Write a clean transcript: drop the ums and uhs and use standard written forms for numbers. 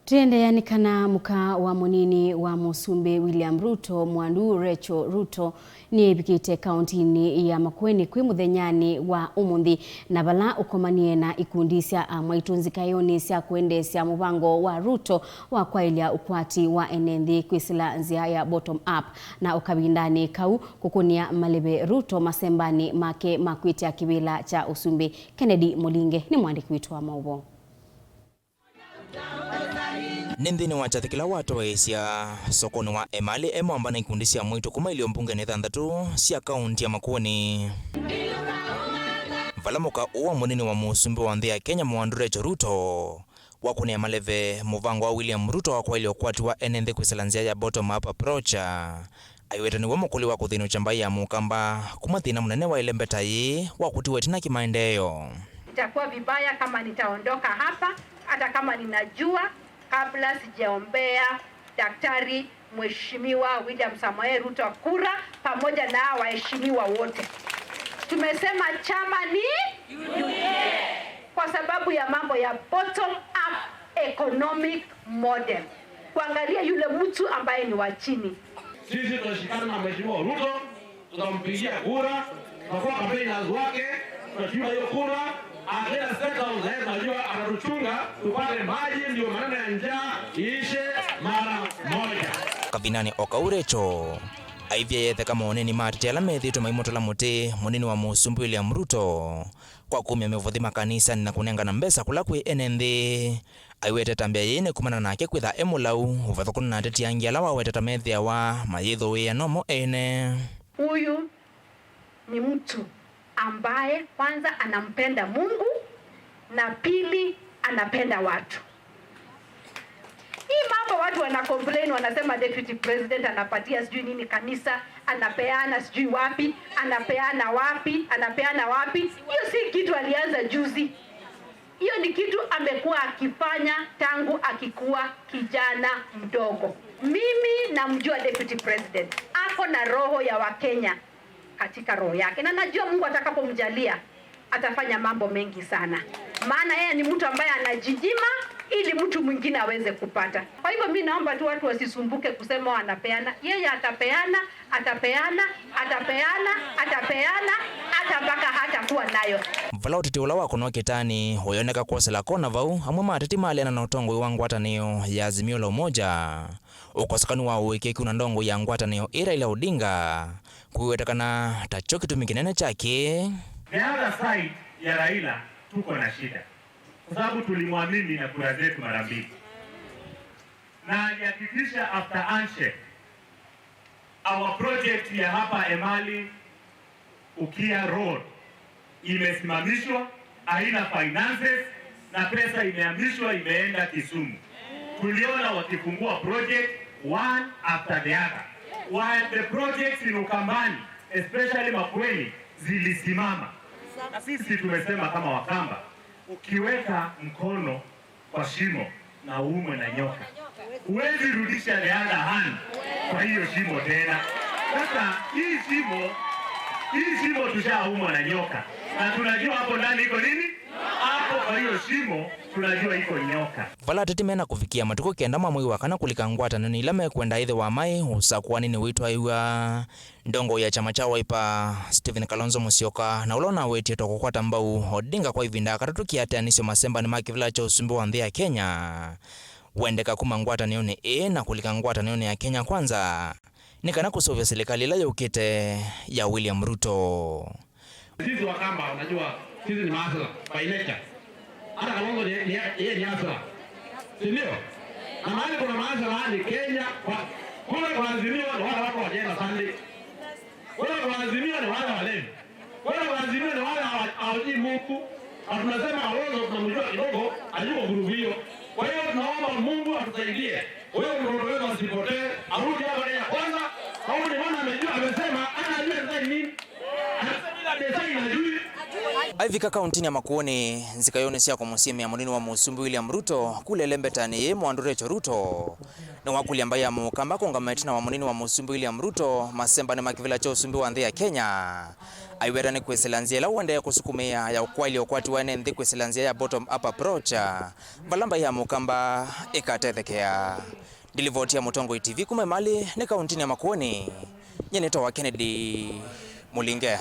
Tuendeesya kana muka wa Munini wa Musumbi William Ruto muwandu Rachael Ruto niuvikite countini ya Makueni kwi muthenyani wa umunhi na vala ukomanie na ikundi cia aamwaitu nziakioni cia kuendeesya muvango wa Ruto wa kwailya ukwati wa enenthi kwisila nzia ya bottom up na kavindani kau kukunia Maleve Ruto masembani make makwitia kivila cha usumbi. Kennedy Mulinge ni mwandiki witu wa mauvo. Nthini wa chathikila watoesya sokoni wa emali emwamba na ikundi cia aamwaitu kuma ilio mbunge ni 6 cia kaunti ya Makueni. Vala muka uwa munini wa Musumbi wa nziakioni muwandu Rachael Ruto wakunia Maleve muvango wa William Ruto wa kwailya ukwati wa enenthi kwisila nzia ya bottom up approach aiweta ni mukuli wa kuthini uchambai ya mukamba kuma thina munene wa ilembetai wa kutiwa tina kimaendeleo. Itakuwa vibaya kama nitaondoka hapa hata kama ninajua kabla sijaombea Daktari Mheshimiwa William Ruto kura pamoja na waheshimiwa wote. Tumesema chama ni kwa sababu ya mambo ya bottom up economic model. Kuangalia yule mtu ambaye ni wa chini. Sisi tunashikana na Mheshimiwa Ruto, tutampigia kura, tutakuwa kampeni wake, tutachukua hiyo kura. Akila sasa unajua anatuchunga tupate maji ndio maneno ya njaa iishe mara moja. Kavindani okaurecho aivya yethe kama oneni matitela methitwe maimotola muti munini wa Musumbi William Ruto kwa kumya mevuthi makanisa na kunenga na mbesa kula kwi enenthi aiwete tambia yene kumana nake kwitha emulau uvathukuna na teti yangi ala waweteta methia wa mayitho wia nomo ene. Huyu ni mtu ambaye kwanza anampenda Mungu na pili anapenda watu. Hii mambo watu wana complain, wanasema deputy president anapatia sijui nini kanisa, anapeana sijui wapi, anapeana wapi. Hiyo si kitu alianza juzi. Hiyo ni kitu amekuwa akifanya tangu akikuwa kijana mdogo. Mimi namjua deputy president. Ako na roho ya Wakenya katika roho yake. Na najua Mungu atakapomjalia atafanya mambo mengi sana. Maana yeye ni mtu ambaye anajinyima ili mtu mwingine aweze kupata. Kwa hivyo mimi naomba tu watu wasisumbuke kusema anapeana. Yeye atapeana hata mpaka hatakuwa nayo. Vala utiti ula wako no kitani uyoneka kwosela kona vau amwe matiti maliana na utongo wa ngwatanio ya Azimio la Umoja ukosekani wa uwekeki una ndongo ya ngwatanio Raila Odinga kuwetekana tacho kitumi kinene chake. The other side ya Raila tuko na shida kwa sababu tulimwamini na kura zetu mara mbili, na alihakikisha after handshake our project ya hapa Emali Ukia Road imesimamishwa, haina finances na pesa imehamishwa imeenda Kisumu. Tuliona wakifungua project one after the other, while the projects in Ukambani especially Makueni zilisimama. Na sisi tumesema kama Wakamba, ukiweka mkono kwa shimo na uumwe na nyoka, huwezi rudisha the other hand kwa hiyo shimo tena. Sasa hii shimo tushaumwa na nyoka na tunajua hapo ndani iko nini? Hapo kwa hiyo shimo tunajua iko nyoka. Vala tetimena kufikia matuko kenda mamwe wakana kulika ngwatanio ni ilame kwenda ithe wa mai usakwani ni witwa iwa ndongo ya chama cha Wiper Stephen Kalonzo Musyoka na ulona wetie toko kwata mbau Odinga kwa ivinda katatu kiatianisyo masembani ma kivila cha usumbi wa nzia Kenya wendeka kuma ngwatanio ni na kulika ngwatanio ya Kenya kwanza nikana kusovya serikali la yukite ya William Ruto. Sisi Wakamba unajua sisi ni maasala by nature. Hata Kalonzo yeye ni asala. Ndio. Na mahali kuna maasala ni Kenya kule kwa Azimio ni wale watu wajenda Sunday. Kule kwa Azimio ni wale walevi. Kule kwa Azimio ni wale hawajui Mungu. Tunasema Kalonzo tunamjua kidogo, ajua nguvu hiyo. Kwa hiyo tunaomba Mungu atusaidie. Wewe mtoto wetu asipotee, arudi hapa ya kwanza. Au ni maana amejua amesema anajua sasa nini? Anasema bila design anajui. Aivika Kauntini ya Makueni nziakioni cia kumusimi ya munini wa Musumbi William Ruto kule lembetani muwandu Rachael Ruto na wakuli ambaye amukamba kongameti na wamunini wa Musumbi William Ruto masembani makivila cha usumbi wa nzia Kenya aiwera ni kwisila nzia la uende kusukumia ya kwailya ukwati wa enenthi kwisila nzia ya bottom up approach valamba ya mukamba ikatethekea. Ndilivotia Mutongo TV kume mali ni kauntini ya Makueni nyenito wa Kennedy Mulinge.